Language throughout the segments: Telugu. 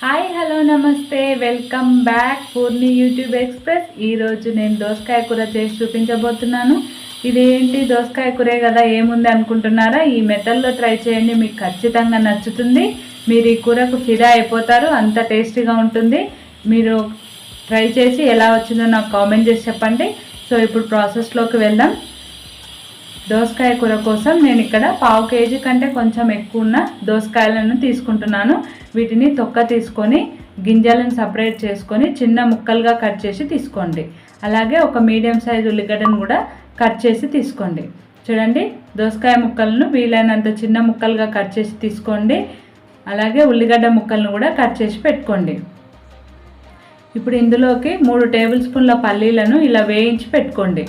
హాయ్ హలో నమస్తే welcome back Purni YouTube express. ఈరోజు నేను దోసకాయ కూర చేసి చూపించబోతున్నాను. ఇదేంటి దోసకాయ కూరే కదా ఏముంది అనుకుంటున్నారా? ఈ మెథడ్లో ట్రై చేయండి, మీకు ఖచ్చితంగా నచ్చుతుంది. మీరు ఈ కూరకు ఫిదా అయిపోతారు, అంత టేస్టీగా ఉంటుంది. మీరు ట్రై చేసి ఎలా వచ్చిందో నాకు కామెంట్ చేసి చెప్పండి. సో ఇప్పుడు ప్రాసెస్లోకి వెళ్దాం. దోసకాయ కూర కోసం నేను ఇక్కడ 1/2 కేజీ కంటే కొంచెం ఎక్కువ ఉన్న దోసకాయలను తీసుకుంటున్నాను. వీటిని తొక్క తీసుకొని గింజలను సపరేట్ చేసుకొని చిన్న ముక్కలుగా కట్ చేసి తీసుకోండి. అలాగే ఒక మీడియం సైజు ఉల్లిగడ్డను కూడా కట్ చేసి తీసుకోండి. చూడండి, దోసకాయ ముక్కలను వీలైనంత చిన్న ముక్కలుగా కట్ చేసి తీసుకోండి. అలాగే ఉల్లిగడ్డ ముక్కలను కూడా కట్ చేసి పెట్టుకోండి. ఇప్పుడు ఇందులోకి 3 టేబుల్ స్పూన్ల పల్లీలను ఇలా వేయించి పెట్టుకోండి.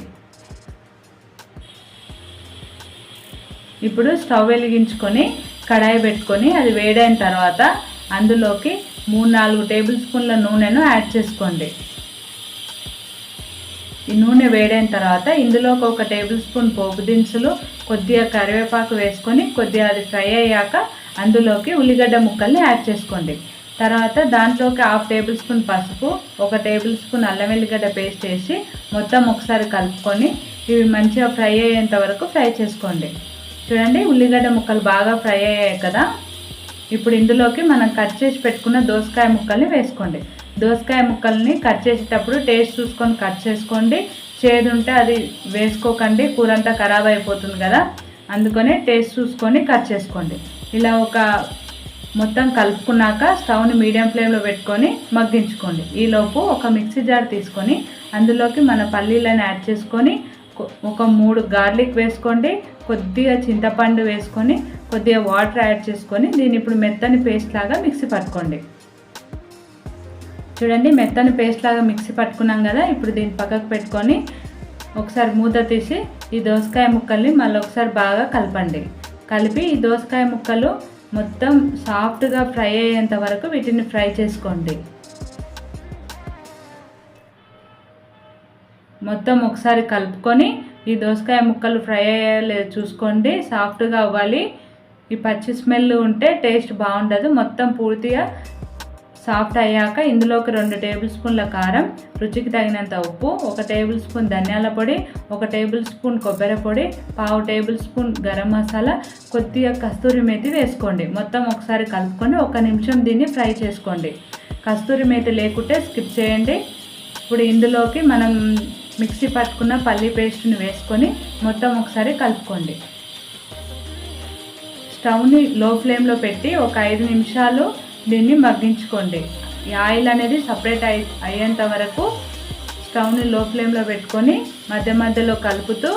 ఇప్పుడు స్టవ్ వెలిగించుకొని కడాయి పెట్టుకొని అది వేడైన తర్వాత అందులోకి 3-4 టేబుల్ స్పూన్ల నూనెను యాడ్ చేసుకోండి. ఈ నూనె వేడైన తర్వాత ఇందులోకి 1 టేబుల్ స్పూన్ పోపు దినుసులు, కొద్దిగా కరివేపాకు వేసుకొని కొద్దిగా అది ఫ్రై అయ్యాక అందులోకి ఉల్లిగడ్డ ముక్కల్ని యాడ్ చేసుకోండి. తర్వాత దాంట్లోకి 1/2 టేబుల్ స్పూన్ పసుపు, 1 టేబుల్ స్పూన్ అల్లం వెల్లిగడ్డ పేస్ట్ వేసి మొత్తం ఒకసారి కలుపుకొని ఇవి మంచిగా ఫ్రై అయ్యేంత వరకు ఫ్రై చేసుకోండి. చూడండి, ఉల్లిగడ్డ ముక్కలు బాగా ఫ్రై అయ్యాయి కదా. ఇప్పుడు ఇందులోకి మనం కట్ చేసి పెట్టుకున్న దోసకాయ ముక్కల్ని వేసుకోండి. దోసకాయ ముక్కల్ని కట్ చేసేటప్పుడు టేస్ట్ చూసుకొని కట్ చేసుకోండి. చేదు ఉంటే అది వేసుకోకండి, కూర అంతా ఖరాబ్ అయిపోతుంది కదా. అందుకనే టేస్ట్ చూసుకొని కట్ చేసుకోండి. ఇలా మొత్తం కలుపుకున్నాక స్టవ్ని మీడియం ఫ్లేమ్లో పెట్టుకొని మగ్గించుకోండి. ఈలోపు ఒక మిక్సీ జార్ తీసుకొని అందులోకి మన పల్లీలను యాడ్ చేసుకొని ఒక 3 గార్లిక్ వేసుకోండి. కొద్దిగా చింతపండు వేసుకొని కొద్దిగా వాటర్ యాడ్ చేసుకొని దీన్ని ఇప్పుడు మెత్తని పేస్ట్ లాగా మిక్సీ పట్టుకోండి. చూడండి, మెత్తని పేస్ట్ లాగా మిక్సీ పట్టుకున్నాం కదా. ఇప్పుడు దీన్ని పక్కకు పెట్టుకొని ఒకసారి మూత తీసి ఈ దోసకాయ ముక్కల్ని మళ్ళీ ఒకసారి బాగా కలపండి. కలిపి ఈ దోసకాయ ముక్కలు మొత్తం సాఫ్ట్గా ఫ్రై అయ్యేంత వరకు వీటిని ఫ్రై చేసుకోండి. మొత్తం ఒకసారి కలుపుకొని ఈ దోసకాయ ముక్కలు ఫ్రై అయ్యాయో లేదో చూసుకోండి. సాఫ్ట్గా అవ్వాలి. ఈ పచ్చి స్మెల్ ఉంటే టేస్ట్ బాగుండదు. మొత్తం పూర్తిగా సాఫ్ట్ అయ్యాక ఇందులోకి 2 టేబుల్ స్పూన్ల కారం, రుచికి తగినంత ఉప్పు, 1 టేబుల్ స్పూన్ ధనియాల పొడి, 1 టేబుల్ స్పూన్ కొబ్బరి పొడి, 1/2 టేబుల్ స్పూన్ గరం మసాలా, కొద్దిగా కస్తూరి మేతి వేసుకోండి. మొత్తం ఒకసారి కలుపుకొని 1 నిమిషం దీన్ని ఫ్రై చేసుకోండి. కస్తూరి మేతి లేకుంటే స్కిప్ చేయండి. ఇప్పుడు ఇందులోకి మనం మిక్సీ పట్టుకున్న పల్లీ పేస్ట్ని వేసుకొని మొత్తం ఒకసారి కలుపుకోండి. స్టవ్ని లో ఫ్లేమ్లో పెట్టి ఒక 5 నిమిషాలు దీన్ని మగ్గించుకోండి. ఈ ఆయిల్ అనేది సపరేట్ అయ్యేంత వరకు స్టవ్ని లో ఫ్లేమ్లో పెట్టుకొని మధ్య మధ్యలో కలుపుతూ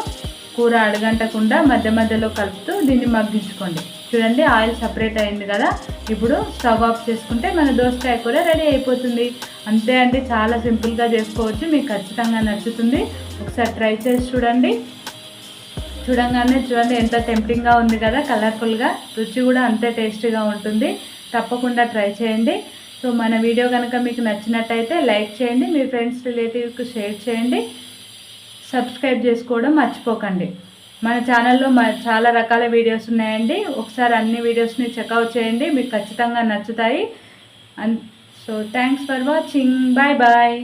కూర అడగంటకుండా మధ్య మధ్యలో కలుపుతూ దీన్ని మగ్గించుకోండి. చూడండి, ఆయిల్ సపరేట్ అయింది కదా. ఇప్పుడు స్టవ్ ఆఫ్ చేసుకుంటే మన దోసకాయ కూర రెడీ అయిపోతుంది. అంతే అండి, చాలా సింపుల్గా చేసుకోవచ్చు. మీకు ఖచ్చితంగా నచ్చుతుంది. ఒకసారి ట్రై చేసి చూడండి. చూడండి ఎంత టెంప్టింగ్గా ఉంది కదా, కలర్ఫుల్గా. రుచి కూడా అంతే టేస్టీగా ఉంటుంది. తప్పకుండా ట్రై చేయండి. సో మన వీడియో కనుక మీకు నచ్చినట్టయితే లైక్ చేయండి, మీ ఫ్రెండ్స్ రిలేటివ్స్కి షేర్ చేయండి, సబ్స్క్రైబ్ చేసుకోవడం మర్చిపోకండి. మన ఛానల్లో చాలా రకాల వీడియోస్ ఉన్నాయండి. ఒకసారి అన్ని వీడియోస్ని చెక్అవుట్ చేయండి, మీకు ఖచ్చితంగా నచ్చుతాయి. So thanks for watching. Bye bye.